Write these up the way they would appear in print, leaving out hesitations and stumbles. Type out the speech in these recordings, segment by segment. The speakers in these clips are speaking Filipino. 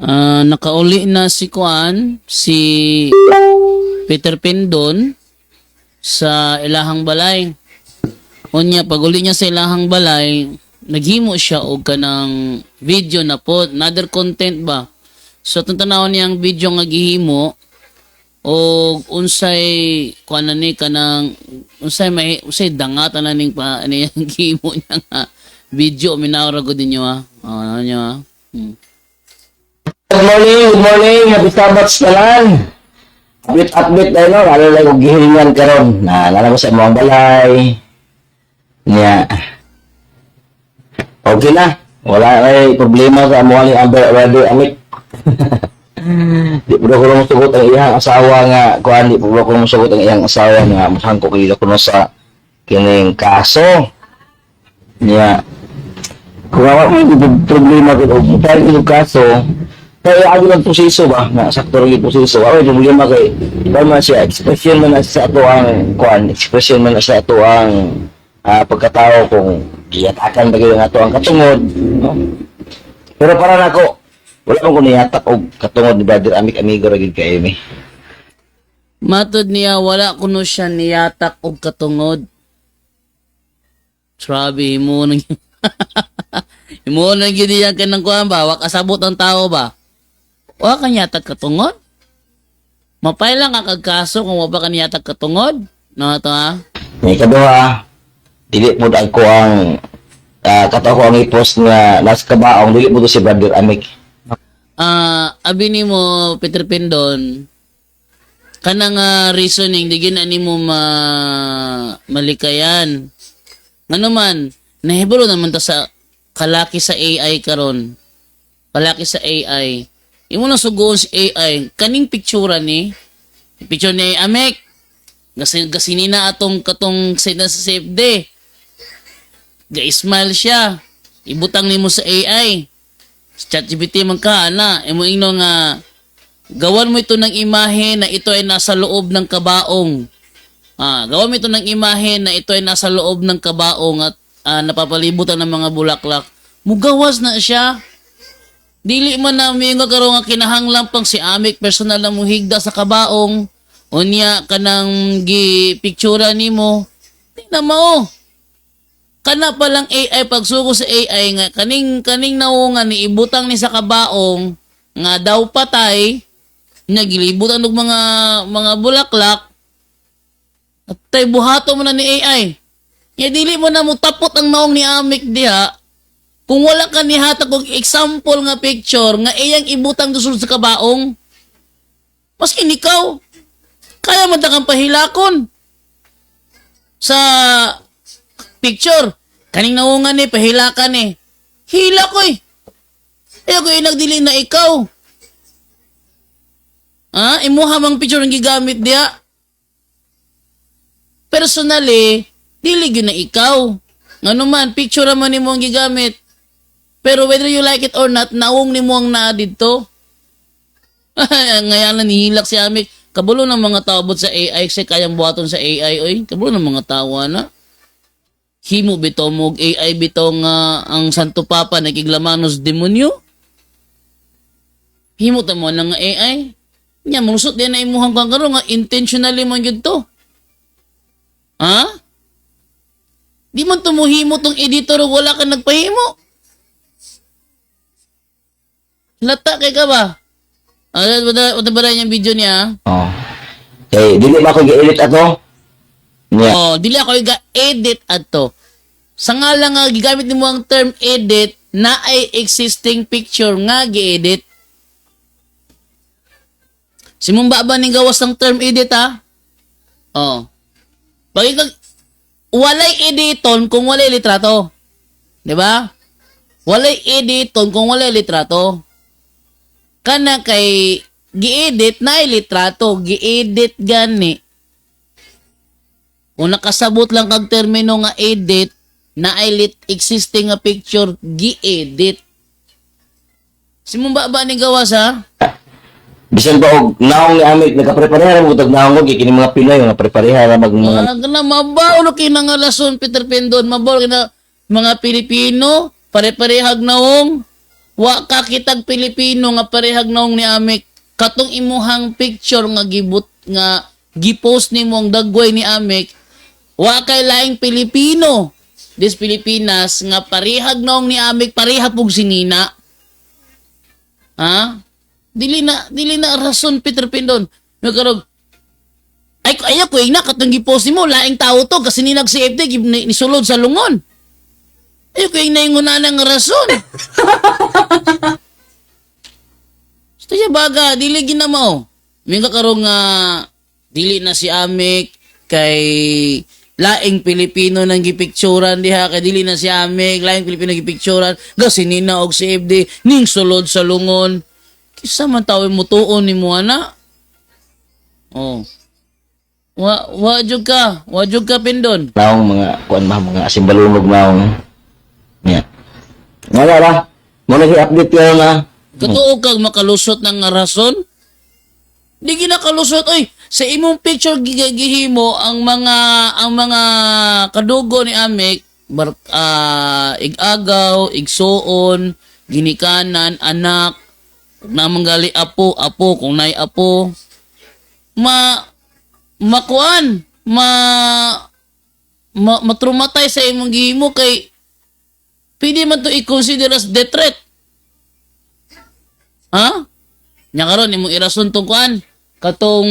Nakauli na si Peter Pendon sa ilahang balay. Unya, pag uli niya sa ilahang balay, naghimo siya og kanang video na po, another content ba. So, itong tanawon niyang video nga gihimo, o unsay kuan na ni kanang unsay dangatan na ning pa ano yung gihimo niya nga video minawra ko din niyo ano niyo Good morning, happy Sabbath ka lang. Update tayo, no? Lalo lang kung gihilingan ka ron. Nalala ko sa mga balay. Niya. Okay na. Wala ay problema sa mga ni Amber Ready Amit. Di po ko lang sugot ang iyang asawa nga. Kuhan, di po ko lang sugot ang iyang asawa nga. Masang ko kila ko na sa kining kaso. Niya. Kung ako may problema ko, parang yung kaso, kaya ako ng pusiso ba, na sakto rin yung pusiso. Ako yung problema kay, kaya man siya, expression man na sa ato ang, kuhan, expression man na sa ato ang pagkatao kung giyatakan ba kayo nga ato ang katungod. No? Pero para na ako, wala mong kung niyatak o katungod ni Brother Amigo ragid ka Amy. Matod niya, wala kuno siya niyatak og katungod. Trabi, mo nang imo nang gini yan kanang kuan ba, wa kasabot ang tao ba? Wa ka niyatak katungod? Mapay lang ka kagkaso kung wa ba ka niyatak katungod? No to ha? May kaduha, dili po ako ang kataw ko ang i-post nga nas kabaong, dili po to si Brother Amik. Abi ni mo Peter Pendon kanang reasoning di gina nimo malikayan. Ngano man nahibalo naman ta sa kalaki sa AI karon. Kalaki sa AI. Imo na sugoon si AI kaning picture ni Amek. Gasinina atong katong sa save day. Ga-smile siya. Ibutang nimo sa AI. ChatGPT man ka ana, imo ingno nga gawan mo ito ng imahe na ito ay nasa loob ng kabaong. Gawan mo ito ng imahe na ito ay nasa loob ng kabaong at napapalibutan ng mga bulaklak. Mugawas na siya. Dili man na may nga karon nga kinahanglan pang si Amik personal na muhigda sa kabaong. Unya kanang gi-picture nimo. Di na mao. Kana pa lang AI pagsugo sa AI nga kaning naungan ni ibutang ni sa kabaong nga daw patay nagilibutan og mga bulaklak at tay buhato mo na ni AI. Ya dili mo na mo tapot ang naong ni Amik diha kung wala ka ni hatag og example nga picture nga iyang ibutang sulod sa kabaong. Maski ikaw kaya man ta kang pahilakon sa picture. Kaning naungan ni, pahilakan ni. Hila ko eh. Ayaw ko nagdili na ikaw. Imuha mang picture ang gigamit diya. Personally, dili yun na ikaw. Ngano man, picture naman ni mo ang gigamit. Pero whether you like it or not, naung ni mo ang naa dito. Ngayon na nihilak si Amik. Kabulo ng mga tawabot sa AI kasi kayang buhaton sa AI. Oy, kabulo ng mga tawa na. Himo bitaw mo AI bitaw nga ang Santo Papa nakiglamanos demonyo. Himo ta mo ng AI. Nya musot din na imuhang kang karon nga intentionally man gyud to. Di man to mo himo tong editor wala ka nagpahimo. Lata kay ka ba? Wala ba yung video niya? Oh. Dili ba ko gi-edit ato? Yeah. Dili ako i-edit ato. Sa nga lang nga gigamit nimo ang term edit na ay existing picture nga gi-edit. Simong ba ning gawas ng term edit ha? Bagay kag walay editon kung walay litrato. 'Di ba? Walay editon kung walay litrato. Kana kay gi-edit na ay litrato, gi-edit gani. Kung nakasabot lang kag termino nga edit na ay existing nga picture gi-edit. Simong ba ni gawas ha? Bisan pa og naong ni Amik nagaprepareha mo tag naong kini mga Pinoy nga prepareha mag mga mabaw no kinangalason Peter Pendon, mabaw kina mga Pilipino pare-parehag naong Wa ka kitag Pilipino nga parehag naong ni Amik. Katong imuhang picture nga gipost nimo ang dagway ni Amik. Wa kay laing Pilipino. This Pilipinas nga parehag naong ni Amik, pareha pug sinina. Ha? Dili na rason Peter Pindon. Nagkarog ay ako ina katong gipost nimo laing tao to kasi ni nag-CFD nisulod sa lungon. Ay ko ina ingon na nga rason. Staya baga dili ginamo. Minga karong dili na si Amik kay laing Pilipino nang gipicturan diha kay dili na si Amik laing Pilipino gipicturan kasi nina og CFD ning sulod sa lungon. Kisa man tawo mo tuon nimo ana. Oh. Wa jud ka Pindon. Naong mga kuan mga simbalunog naong. Yeah. Wala ra. Mo na i-update yun na. Katuo kag makalusot ng nga rason? Di ginakalusot oy. Sa imong picture gihimo ang mga kadugo ni Amik igagaw, igsuon, ginikanan, anak, namang gali apo kung nay apo. Matraumatay sa imong gihimo kay pwede man to i-consider as death threat. Ha? Nya karon imong irason tong kuan katong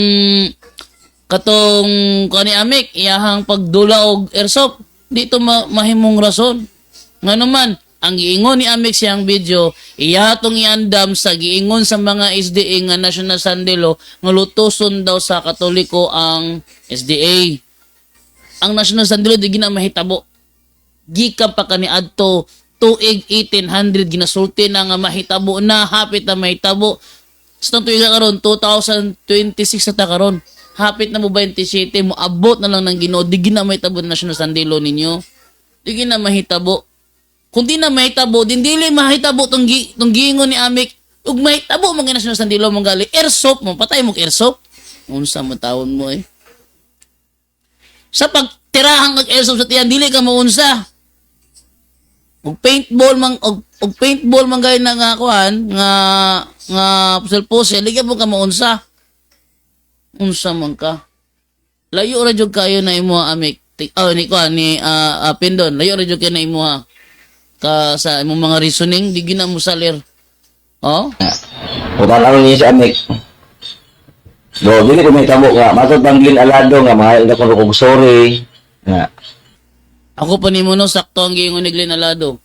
kuan ni Amik iyahang pagdula og airsoft dito mahimong rason. Ngano man ang giingon ni Amik siyang video iya tong iandam sa giingon sa mga SDA nga National Sunday Law nga lutoson daw sa Katoliko ang SDA. Ang National Sunday Law di gina mahitabo. Gikan pa kaniadto tuig 1800 ginasulti na nga mahitabo na hapit na mahitabo. Sa tuig karon 2026 na karon. Hapit na mo 27 mo abot na lang ng Ginoo di gina mahitabo na National Sunday Law ninyo. Di gina mahitabo. Kung di na mahitabo, din dili mahitabo tong giingon ni Amik. Ug mahitabo man National Sunday Law mong gali airsoft mo patay mo airsoft. Unsa man taon mo eh. Sa pagtirahan kag airsoft sa tiyan dili ka maunsa. Og paintball man gay na nga kuan nga pusel dili ka mo maunsa. Unsa man ka. Layo ra jud kayo na imo Amik. Ni kuan ni Pindon, layo ra jud kayo na imo ha. Ka sa imong mga reasoning di gina mo salir. Oh? Utan ano niya si Amik. Do, dili ko may tamo nga matod bang Glyn Alado nga mga ina ko sorry. Nga. Ako pa nimo no sakto ang giingon ni Glyn Alado.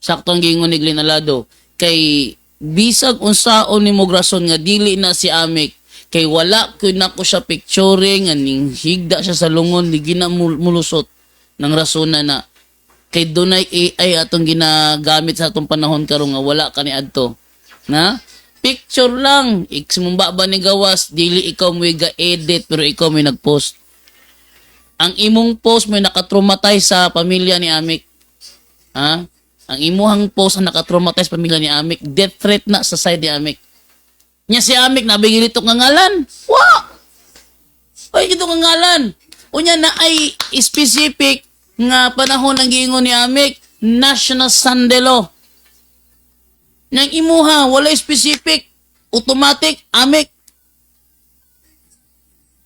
Sakto ang giingon ni Glyn Alado kay bisag unsaon nimo rason nga dili na si Amik kay wala ko nako siya picturing nga ning higda siya sa lungon di gina mulusot ng rason na kay dunay AI atong ginagamit sa atong panahon karon nga wala kani adto. Na? Picture lang. Iksumba ba ni gawas dili ikaw mo ga-edit pero ikaw may nag-post. Ang imong post may nakatraumatize sa pamilya ni Amik. Ha? Ang imuhang post ang nakatraumatize sa pamilya ni Amik. Death threat na sa side ni Amik. Nya si Amik nabigilitok nga ngalan. Wa! Ay gito nga ngalan. Unya na ay specific nga panahon ang giingon ni Amik, National Sunday Law. Nang imuha, wala specific, automatic, Amik.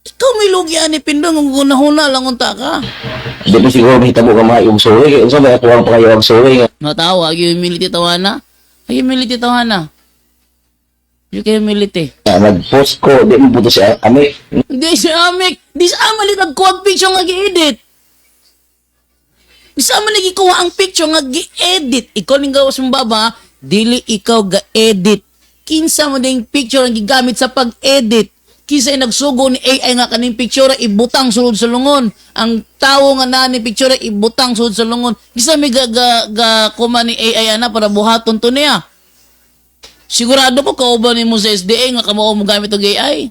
Ikaw may lugian ni Pindong, kung gunahuna lang unta ka. Di mo siguro mahitabo ka mga yung sorry. Kaya unsa may akuwang pa kayo ang sorry nga. Matawa, humility tawana. Ay, humility tawana. Yung kayo humility. Nag-post ko, di mo puto si Amik. Hindi si Amik. Di sa amalit nag-quad picture nga gi-edit. Bisa man nagikuha ang picture nga gi-edit. Ikaw ning gawas mong baba, dili ikaw ga-edit. Kinsa mo ding picture ang gigamit sa pag-edit. Kinsa nagsugo ni AI nga kaning picture ibutang sulod sa lungon. Ang tawo nga na ni picture ibutang sulod sa lungon. Kinsa may kuma ni AI ana para buhaton to niya. Sigurado ko kauban nimo sa SDA nga kamo mo gamit og AI.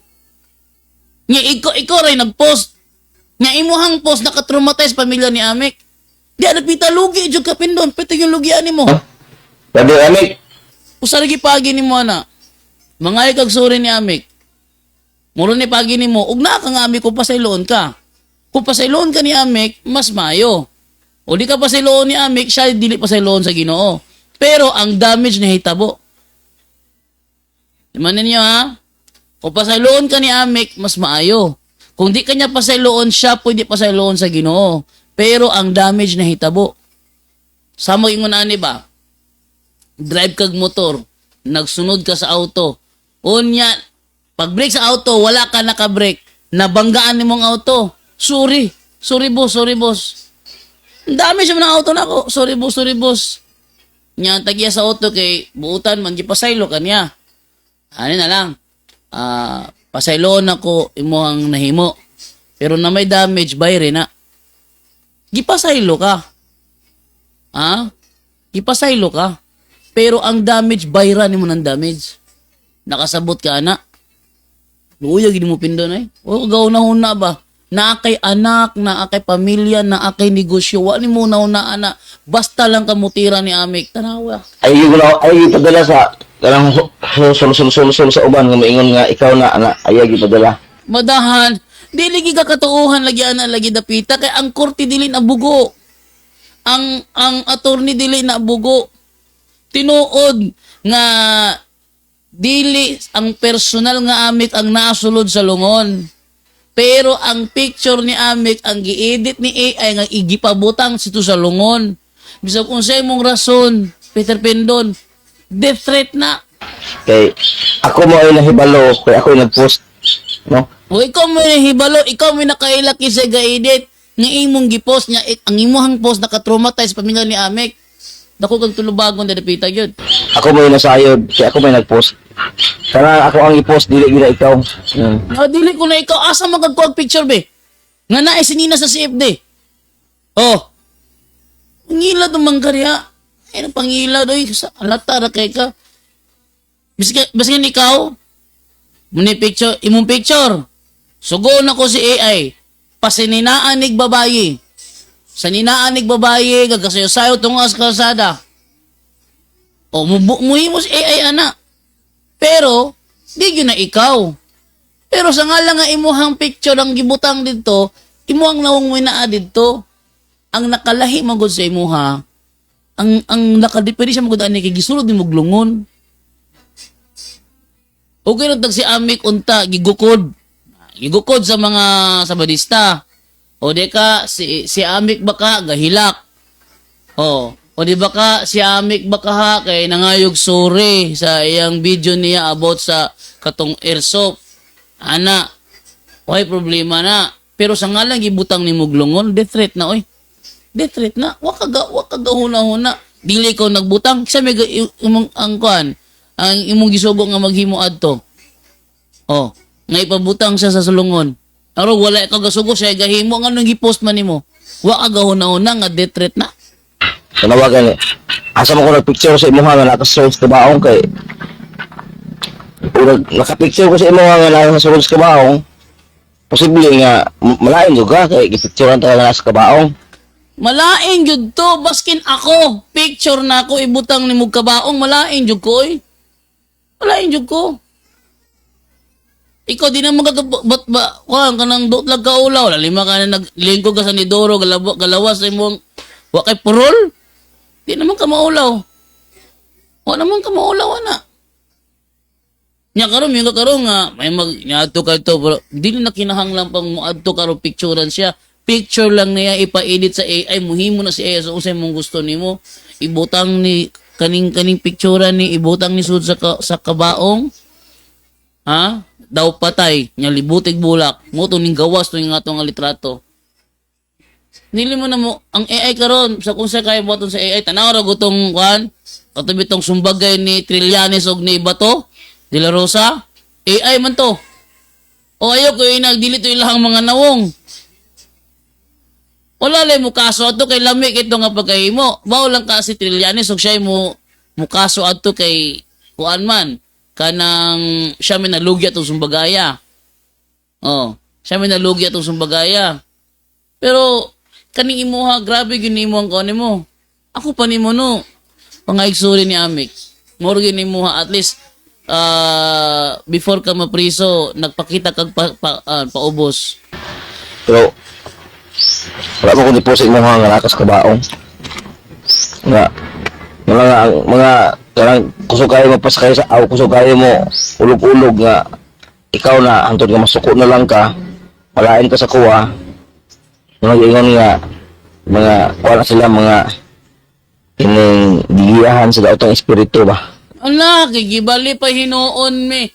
Nya ikaw ray nag-post. Nya imuhang post nakatraumatize pamilya ni Amik. Di ada pita lugi jud ka Pindon, pita yung lugian nimo. Sabi Amik. Usa lagi pagi nimo ana. Mangay kag suri ni Amik. Muro ni pagi nimo, ug na ka nga Amik ko pasayloon ka. Kung pasayloon ka ni Amik, mas mayo. O di ka pasayloon ni Amik, siya dili pasayloon sa Ginoo. Pero ang damage na hitabo. Imanin niyo ha? Kung pasayloon ka ni Amik, mas maayo. Kung di kanya pasayloon, siya pwede pasayloon sa Ginoo. Pero ang damage na hitabo. Samo ingon ani ba? Drive kag motor, nagsunod ka sa auto. Unya, pag brake sa auto, wala ka naka-brake. Nabanggaan ni mong auto. Sorry boss. Ang dami siya ng auto na ako. Sorry boss. Nya tagya sa auto kay buutan man gipasaylo kanya. Ano na lang. Pasayloon ako imo ang nahimo. Pero na may damage bayre na. Gipasaylo ka. Gipasaylo ka. Pero ang damage bayra nimo ng damage. Nakasabot ka ana. Luya gid mo pindon ay. O gaw-na ba? Naakay anak, naakay pamilya, naakay negosyo. Wa ni mo na ana. Basta lang kamutira ni Amik. Tanawa. Ay padala sa kanang sul sa uban nga maingon nga ikaw na ana ay padala. Madahan. Dili gi ka katuuhan lagi ana lagi dapita kay ang korte dili na bugo. Ang attorney dili na bugo. Tinuod nga dili ang personal nga Amik ang nasulod sa lungon. Pero ang picture ni Amik ang gi-edit ni AI nga igipabutang sito sa lungon. Bisag unsay mong rason, Peter Pendon, death threat na. Kay ako mo ay nahibalo kay ako nag-post no. O ikaw mo hibalo, ikaw mo nakailaki sa ga-edit nga imong gipost niya, ang imong post naka-traumatize pamilya ni Amik. Dako kag tulubagon dapita gyud. Ako mo nasayod kay ako may nag-post. Kana ako ang i-post dili gina ikaw. Dili ko na ikaw asa magkuha picture be. Nga naay sinina sa CFD. Oh. Pangila dumang karya. Ano pangila doy sa alata ra kay ka. Biskan ikaw muni picture, imong picture. Sugo na ko si AI. Pasininaan nig babayi. Sa ninaan nig babayi gagasayo-sayo tungod sa kalsada. O muhimo si AI ana. Pero di gyud na ikaw. Pero sa ngalan nga imuhang picture ang gibutang didto, imuhang nawong winaa didto. Ang nakalahi magud sa imuha, ang nakadepende siya magud ani kay gisulod ni muglungon. Okay ra tag si Amik unta gigukod. Gigukod sa mga sabadista. O di ka si Amik baka gahilak. O di baka si Amik baka ha kay nangayog sorry sa iyang video niya about sa katong airsoft. Ana, oy problema na. Pero sa ngalan gibutang ni muglungon, death threat na oy. Death threat na. Wa ka huna-huna. Dili ko nagbutang sa may imong ang kuan. Ang imong gisugo nga maghimo adto. Oh, nga ipabutang siya sa sulungon. Aro wala ka gasugo siya gahimo nga nang gi-post man nimo. Wa ka gahuna-huna nga death threat na. Tanawagan asa mo ko nag-picture sa imuha nga naka-search ka baong kay naka-picture ko sa imuha nga naka-search ka baong posible nga malain jud ka kay gipicturean ta nga sa kabaong. Malain jud to baskin ako. Picture na ako ibutang ni mug kabaong malain jud ko oy. Malain jud ko. Ikaw di na magagabat ba? Kuan kanang dotlag ka ulaw, lima ka na naglingkod ka sa Nidoro, galawas sa imong wa kay purol. Di naman ka maulaw. Wa naman ka maulaw ana. Nya karon mi karon nga may ngadto ka to pero dili na kinahanglan pang moadto karon picturean siya. Picture lang niya ipa-edit sa AI, muhimo na si AI sa usay mong gusto nimo. Ibutang ni kaning picturean ni ibutang ni sud sa kabaong. Ha? Daw patay, nya libutig bulak. Mo to ning gawas to nga atong litrato. Nili mo na mo ang AI karon sa kung sa kay buhaton sa AI tanaw ra gutong kuan katubi tong sumbagay ni Trillanes og ni Bato de la Rosa AI man to. O ayo ko nagdili to ilang mga nawong. Wala lay mo kaso ato kay lamig ito nga pagkahimo. Bawo lang ka si Trillanes og siya mo kaso ato kay kuan man kanang siya may nalugi atong sumbagaya. Oh, siya may nalugi atong sumbagaya. Pero kaning imuha grabe gyud nimo ang kuan nimo. Ako pa nimo no. Pangaigsurin ni Amik. Moro gyud nimuha at least before ka mapriso nagpakita kag paubos. Pero wala mo ko ni post mo nga nakas kabaong. Nga mga kanang kusog kayo mapasakay sa aw, kusog kayo mo ulog-ulog nga ikaw na hangtod nga masuko na lang ka, malain ka sa kuha. Mga ingon nga mga wala sila mga ining digiyahan sa daotang espiritu ba. Ala, gigibali pa hinuon mi.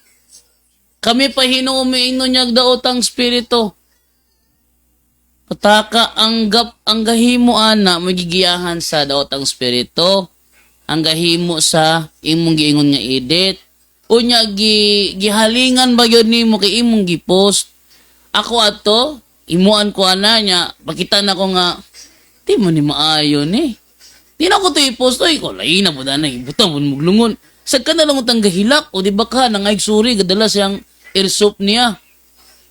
Kami pa hinuon mi ino niya daotang spirito. Pataka ang gahimo ana magigiyahan sa daotang spirito. Ang gahimo sa imong giingon nga edit. Unya gihalingan ba yun nimo kay imong gipost. Ako ato, imuan ko ana nya, pakita na ko nga di mo ni maayo ni. Di na ko to i-post oy, ko lain na po danay, butang mo muglungon. Sa ka na lang utang gahilak o di ba ka nangayg suri gadala siyang airsoft niya.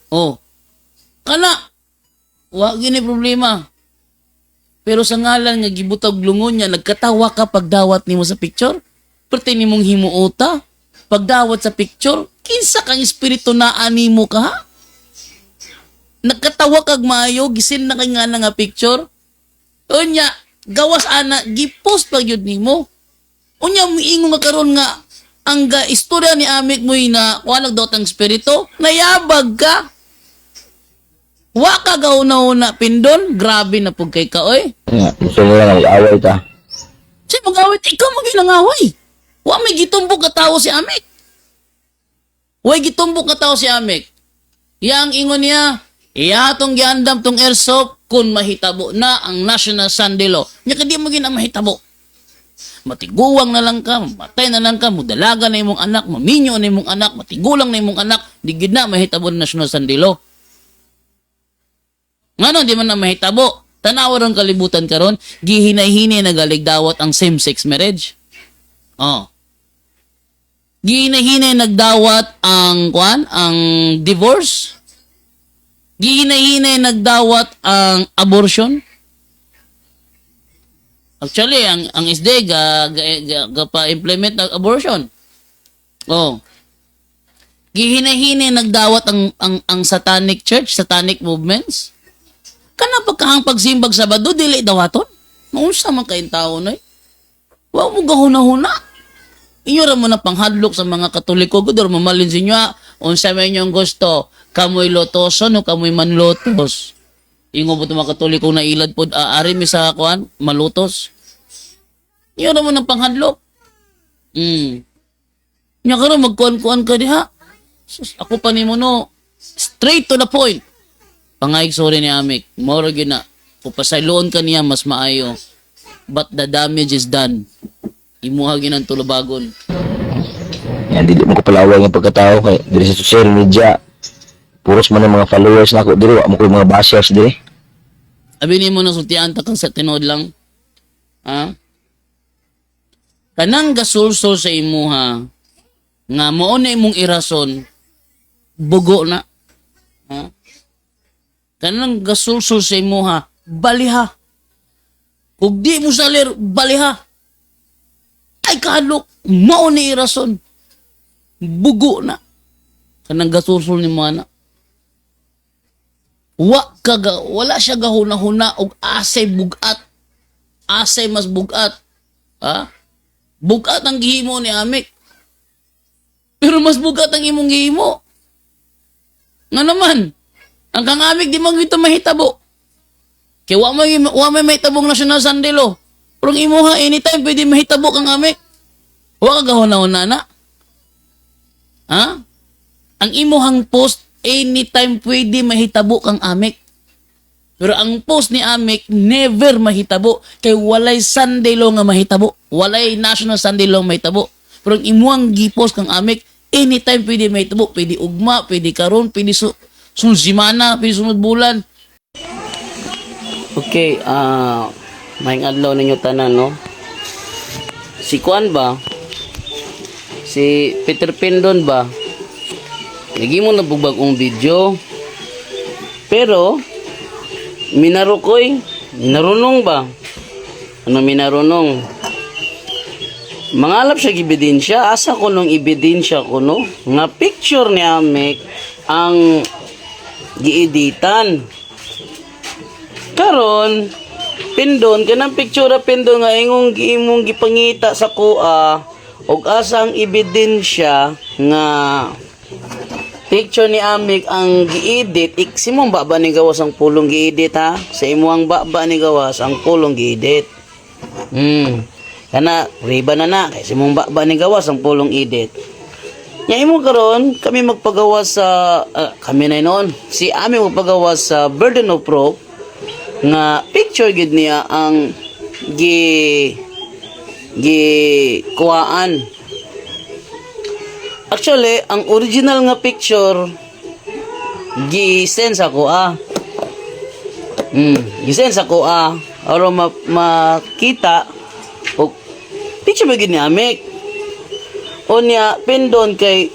Oh. Kana wa gini problema. Pero sa ngalan nga gibutag lungon niya, nagkatawa ka pagdawat nimo sa picture. Perti nimong himuota. Pagdawat sa picture, kinsa kang espiritu na animo ka ha? Nagkatawa kag maayo, gisin na kay nga nga picture. Unya, gawas ana, gipost pag yun nimo. Unya, miingon nga karon nga, ang istorya ni Amik mo na walang dotang espiritu, nayabag ka. Wa ka gauna-una pindon, grabe na pug kay ka, oy. Nga, gusto nila nga mag-away ta. Si mag-awit, ikaw mag-inangaway. Wa may gitumbok ka tao si Amik. Wa gitumbok ka tao si Amik. Yang ingon niya, ihatong giandam tong airsoft kung mahitabo na ang National Sunday Law. Nya kadi mo gina mahitabo. Matiguwang na lang ka, matay na lang ka, mudalaga na imong anak, maminyo na imong anak, matigulang na imong anak, di gid na mahitabo ng National Sunday Law. Ngano di man na mahitabo? Tanawa ron kalibutan karon, gihinay-hinay nagaligdawat ang same-sex marriage. Oh. Gihinay-hinay nagdawat ang divorce. Gihinay-hinay nagdawat ang abortion. Actually, ang SD pa-implement ng abortion. Oh. Gihinay-hinay nagdawat ang satanic church, satanic movements. Kana pagkahang pagsimbag Sabado, dili dawaton. Maunsa man kain tao na eh. Wa mo gahuna-huna. Inyo ra mo na panghadlok sa mga Katoliko, gudor mamalin sa inyo, unsa may inyong gusto, kamoy lotoson o kamoy manlotos. Ingo mo mga Katoliko na ilad po, ari mi sa kuan, malutos. Inyo ra mo na panghadlok. Nya karon magkuan-kuan ka diha. Sus, ako pa nimo no, straight to the point. Pangayig sorry ni Amik, moro gyud na. Pupasayloon ka niya mas maayo. But the damage is done. Imuha gyud ang tulubagon. Yan, dili mo ko palaway ng pagkatao kay diri sa social media. Puros man ang mga followers na ako diri, wa mo ko yung mga bashers diri. Abi nimo na sultian ta kang sa tinod lang. Ha? Kanang gasulsol sa imuha nga mao na imong irason bugo na. Ha? Kanang gasulsol sa imuha, baliha. Kung di mo salir, baliha. Ay kahadlok, mao ni irason. Bugo na. Kanang gasulsol ni mo na. Wala siya gahuna-huna og asay bugat. Asay mas bugat. Ha? Bugat ang gihimo ni Amik. Pero mas bugat ang imong gihimo. Nga naman, ang kang Amik di man gito mahitabo. Kaya wa may mahitabong National Sunday Law. Pero ang imuha anytime pwede mahitabo kang Amik. Wa ka gahuna-huna na. Ha? Ang imuhang post anytime pwede mahitabo kang Amik. Pero ang post ni Amik never mahitabo kay walay Sunday Law nga mahitabo. Walay National Sunday Law mahitabo. Pero ang imuhang gi-post kang Amik anytime pwede mahitabo, pwede ugma, pwede karon, pwede sunod simana, pwede sunod bulan. Okay, maing adlaw ninyo tanan, no? Si Kuan ba? Si Peter Pindon ba? Lagi mo na bugbagong video. Pero, minarunong ba? Ano minarunong? Mangalap siya ebidensya. Asa ko nung ebidensya ko, no? Nga picture ni Amik ang gieditan. Karon, Pindon, kanang picture pindon nga imong gipangita sa kuha og asang ebidensya nga picture ni Amik ang gi-edit, simong baba ni gawas ang pulong gi-edit ha. Sa imuang baba ni gawas ang pulong gi-edit. Kana riba na kay simong baba ni gawas ang pulong edit. Nya imo karon kami magpagawas sa kami na noon. Si Amik magpagawas sa burden of proof nga picture gid niya ang kuhaan. Actually, ang original nga picture gi-send sa kuha. Gi-send sa kuha aron makita og picture ba gid ni Amik. Unya pindon kay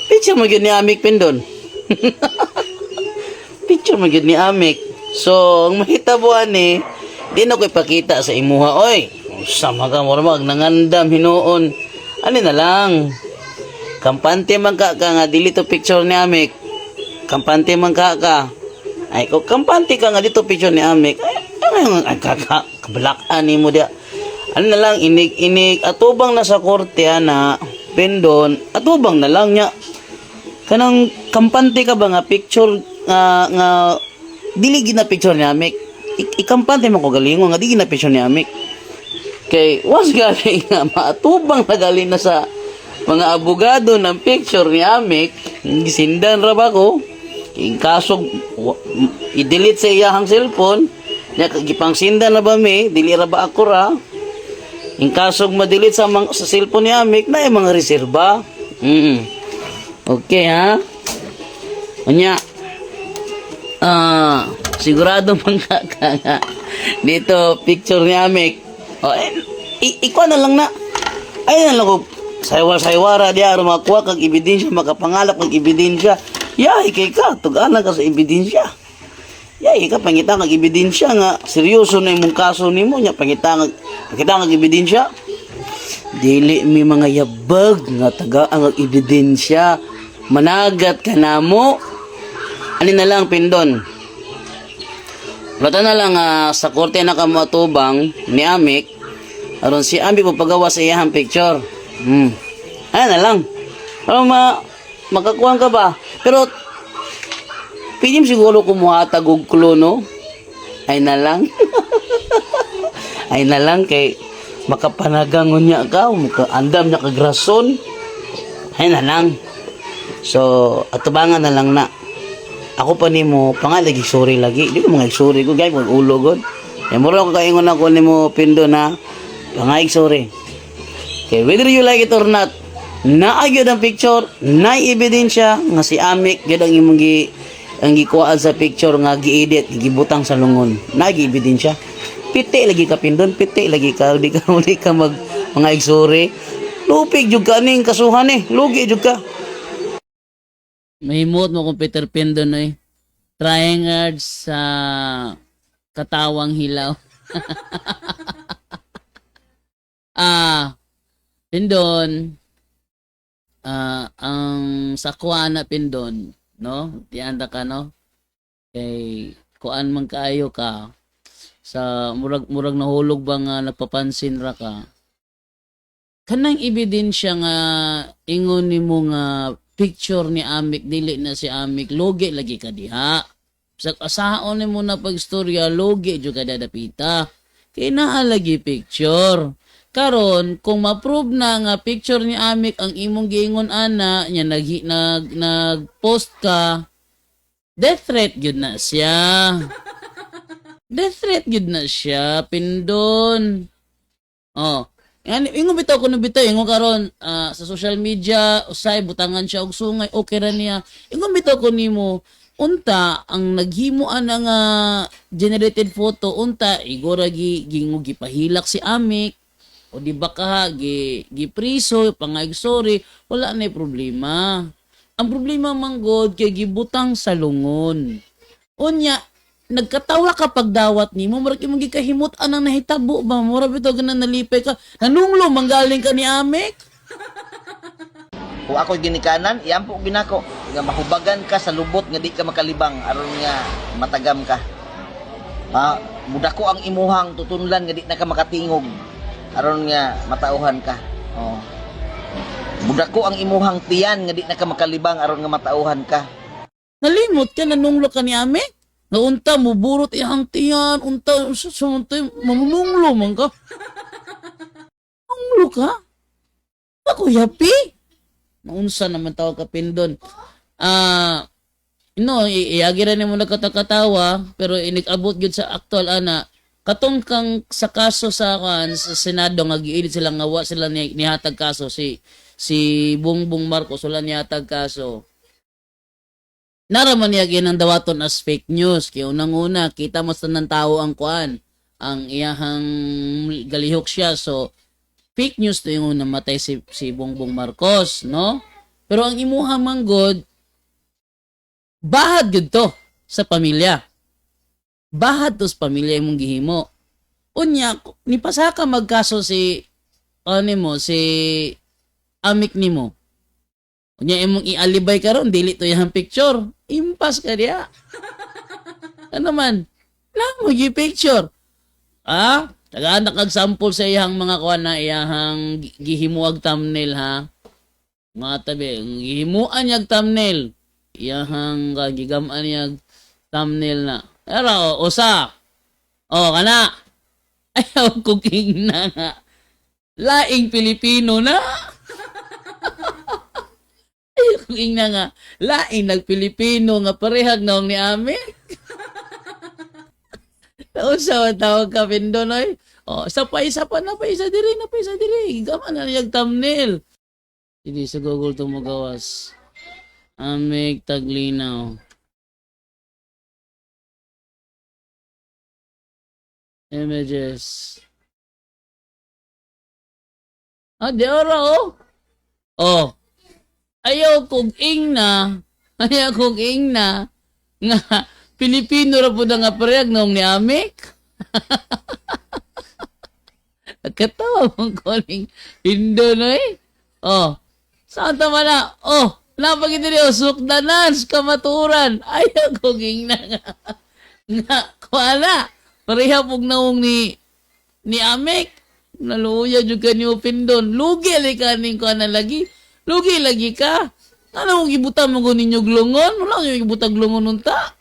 picture mo gid ni Amik pindon. Picture mo gid ni Amik. So, ang mahitabuan ni di na ko ipakita sa imuha. Oy, sama ka mo mag nangandam hinuon. Ano na lang. Kampante man ka nga dili to picture ni Amik. Kampante man ka. Ay ko kampante ka nga dito picture ni Amik. Ay kabalakan nimo dia. Ano na lang inig atubang na sa korte na pindon, atubang na lang nya. Kanang kampante ka ba nga picture nga dili gina picture ni Amik. Ikampante man ko galingon nga di gina picture ni Amik. Kay was galing nga maatubang na galing na sa mga abogado ng picture ni Amik, gisindan ra ba ko? Kasog i-delete sa iyahang cellphone, nya gipangsindan na ba mi, dili ra ba ako ra? In kasog ma-delete sa cellphone ni Amik na yung mga reserba. Okay ha? Unya sigurado man ka nga dito picture ni Amik. Ikaw na lang na. Ay na lang ko saywara diya aron makuha kag ebidensya, makapangalap kag ebidensya. Yay kay ka tugana ka sa ebidensya. Yay ka pangita kag ebidensya nga seryoso na imong kaso nimo nya pangita kag ebidensya. Dili mi mga yabag nga taga ang ebidensya. Managat ka namo. Ani na lang pindon. Lata na lang sa korte na kamatubang ni Amik aron si Amik pagawa sa iyang picture. Ayan na lang. Aron makakuha ka ba? Pero pinim siguro kumuhatag og klono. Ay na lang. Ay na lang kay makapanagangon niya ka, makaandam niya kag rason. Ay na lang. So atubangan na lang na. Ako pa nimo pangalagi sorry lagi. Di ko mga sorry ko gay mag ulo god. Ya mura ko kaingon ako nimo pindo na pangaig sorry. Okay, whether you like it or not, naagyo ang picture, na ebidensya nga si Amik gyud ang imong ang gikuhaan sa picture nga gi-edit, gibutang sa lungon. Naagi ebidensya. Piti lagi ka pindon, piti lagi ka di ka mag mga sorry. Lupig jud ka ning kasuhan lugi jud ka. Mahimot mo kung Peter Pindon trying hard sa katawang hilaw. Pindon, ang sakwa na Pindon, no? Tianda ka, no? Kay kuan man kaayo ka sa murag nahulog ba nga nagpapansin ra ka. Kanang ebidensya nga ingon nimo nga picture ni Amik dili na si Amik logi lagi ka diha. Sa asaon nimo na pagstorya logi jud ka dadapita. Kay naa lagi picture. Karon kung ma-prove na nga picture ni Amik ang imong giingon ana nya nag-post ka, death threat gyud na siya. Death threat gyud na siya pindon. Ingon bitaw ko bitaw ingon karon sa social media usay butangan siya og sungay okay ra niya. Ingon bitaw ko nimo unta ang naghimuan na nga generated photo unta igora gipahilak si Amik o di ba ka gipriso pangayag sorry wala na problema. Ang problema manggod kay gibutang sa lungon. Unya nagkatawa ka pagdawat nimo murag imong gikahimot anang nahitabo ba mura bitaw ganan nalipay ka nanunglo manggaling ka ni Amik. Kung ako ginikanan iyan po ginako nga mahubagan ka sa lubot nga di ka makalibang aron nga matagam ka. Mudako ang imuhang tutunlan nga di na ka makatingog aron nga matauhan ka. Oh. Mudako ang imuhang tiyan nga di na ka makalibang aron nga matauhan ka. Nalimot ka, nanunglo ka ni Ame? Nga unta, muburot ihang tiyan, unta, sumunta, mamumunglo man ka. Munglo ka? Ako, yapi? Naunsa naman tawag ka pindon. Iagi rin mo nagkatakatawa, pero inikabot yun sa aktual, katong kang sa kaso sa Senado, nga giilit sila, ngawa sila nihatag kaso, si Bongbong Marcos, wala nihatag kaso. Naraman niya ang dawaton as fake news. Kaya unang-una, kita mo sa ng tao ang ang iyahang galihok siya. So, fake news to yung namatay si Bongbong Marcos, no? Pero ang imuhang manggod, bahad yun to sa pamilya. Bahad to sa pamilya yung mong gihimo. Unya, ni pasaka magkaso si amik ni mo. Unya, imong ialibay ka ron, dili to yung picture. Impas ka diya. Ano man? Lang mo yung picture. Tagaan nakag-sample sa iyang mga na iyahang gihimuag thumbnail, ha? Mga tabi, gihimuan niyag thumbnail. Iyahang gigamaan niyag thumbnail na. Pero, usa. Kana. Ayaw cooking na nga. Laing Pilipino na. Kung na nga, laing nag-Pilipino nga parehag naong ni Ame. Nausa ang tawag ka, Pindonoy. Isa pa na pa isa diri. Gaman na niyag thumbnail. Hindi sa Google ito magawas. Ame Taglinaw. Images. Di ora, ayaw kong ingna nga Pilipino ra po na nga parehag noong ni Amik. Nagkatawa mong calling Pindonoy. Saan tama na? Napagin nyo, sukdanan, kamaturan. Ayaw kong ingna nga kuala. Pareha pong naong ni Amik. Naluya juga niyo Pindon. Lugi ka ning ko na lagi. Lugi lagi ka. Ano mong gibutan mo ninyo glungon? Wala yung gibutang glungon nun ta.